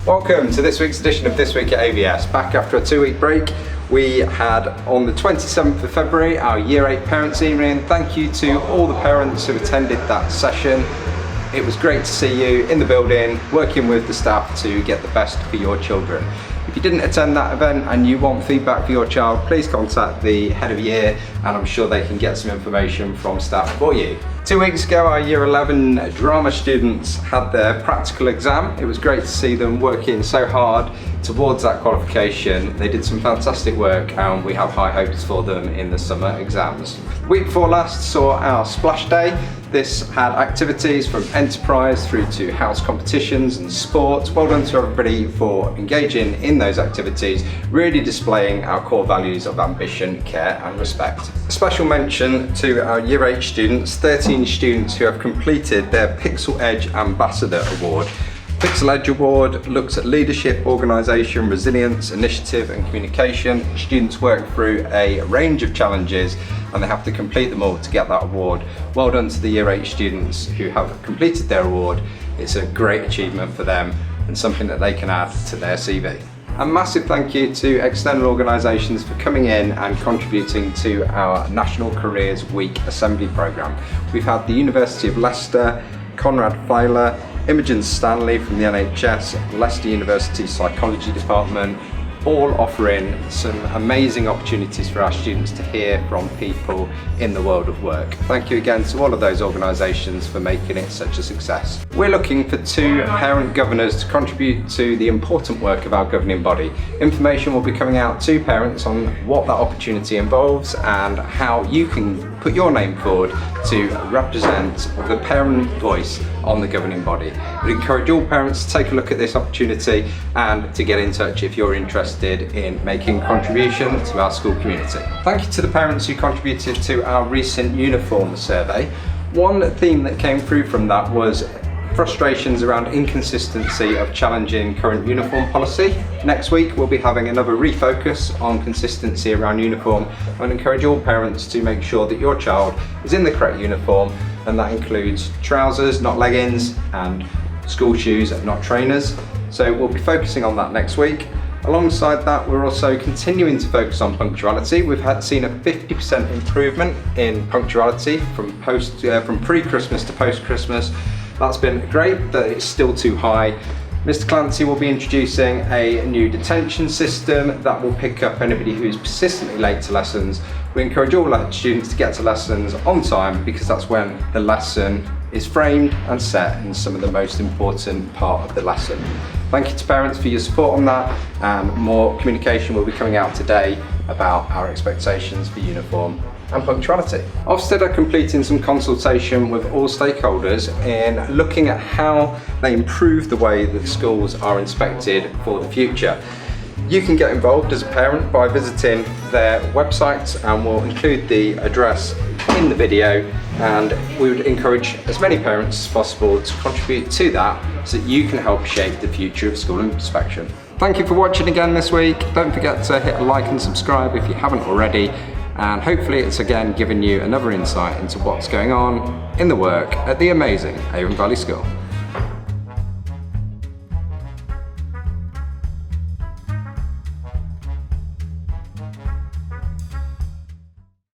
Welcome to this week's edition of This Week at AVS. Back after a 2-week break, we had on the 27th of February our Year 8 Parents' Evening. Thank you to all the parents who attended that session. It was great to see you in the building, working with the staff to get the best for your children. If you didn't attend that event and you want feedback for your child, please contact the head of year and I'm sure they can get some information from staff for you. 2 weeks ago, our Year 11 drama students had their practical exam. It was great to see them working so hard towards that qualification. They did some fantastic work and we have high hopes for them in the summer exams. Week before last saw our splash day. This had activities from enterprise through to house competitions and sports. Well done to everybody for engaging in those activities, really displaying our core values of ambition, care and respect. A special mention to our Year 8 students, 13 students who have completed their PiXL Edge Ambassador Award. PiXL Edge Award looks at leadership, organisation, resilience, initiative and communication. Students work through a range of challenges and they have to complete them all to get that award. Well done to the Year 8 students who have completed their award. It's a great achievement for them and something that they can add to their CV. A massive thank you to external organisations for coming in and contributing to our National Careers Week Assembly programme. We've had the University of Leicester, Conrad Feiler, Imogen Stanley from the NHS, Leicester University Psychology Department, all offering some amazing opportunities for our students to hear from people in the world of work. Thank you again to all of those organisations for making it such a success. We're looking for 2 parent governors to contribute to the important work of our governing body. Information will be coming out to parents on what that opportunity involves and how you can put your name forward to represent the parent voice on the governing body. We encourage all parents to take a look at this opportunity and to get in touch if you're interested in making a contribution to our school community. Thank you to the parents who contributed to our recent uniform survey. One theme that came through from that was frustrations around inconsistency of challenging current uniform policy. Next week we'll be having another refocus on consistency around uniform and encourage all parents to make sure that your child is in the correct uniform, and that includes trousers, not leggings, and school shoes, not trainers. So we'll be focusing on that next week. Alongside that, we're also continuing to focus on punctuality. We've seen a 50% improvement in punctuality from pre-Christmas to post-Christmas. That's been great, but it's still too high. Mr. Clancy will be introducing a new detention system that will pick up anybody who's persistently late to lessons. We encourage all students to get to lessons on time because that's when the lesson is framed and set in some of the most important part of the lesson. Thank you to parents for your support on that, and more communication will be coming out today about our expectations for uniform and punctuality. Ofsted are completing some consultation with all stakeholders in looking at how they improve the way that schools are inspected for the future. You can get involved as a parent by visiting their website, and we'll include the address in the video, and we would encourage as many parents as possible to contribute to that so that you can help shape the future of school inspection. Thank you for watching again this week. Don't forget to hit a like and subscribe if you haven't already, and hopefully it's again given you another insight into what's going on in the work at the amazing Avon Valley School.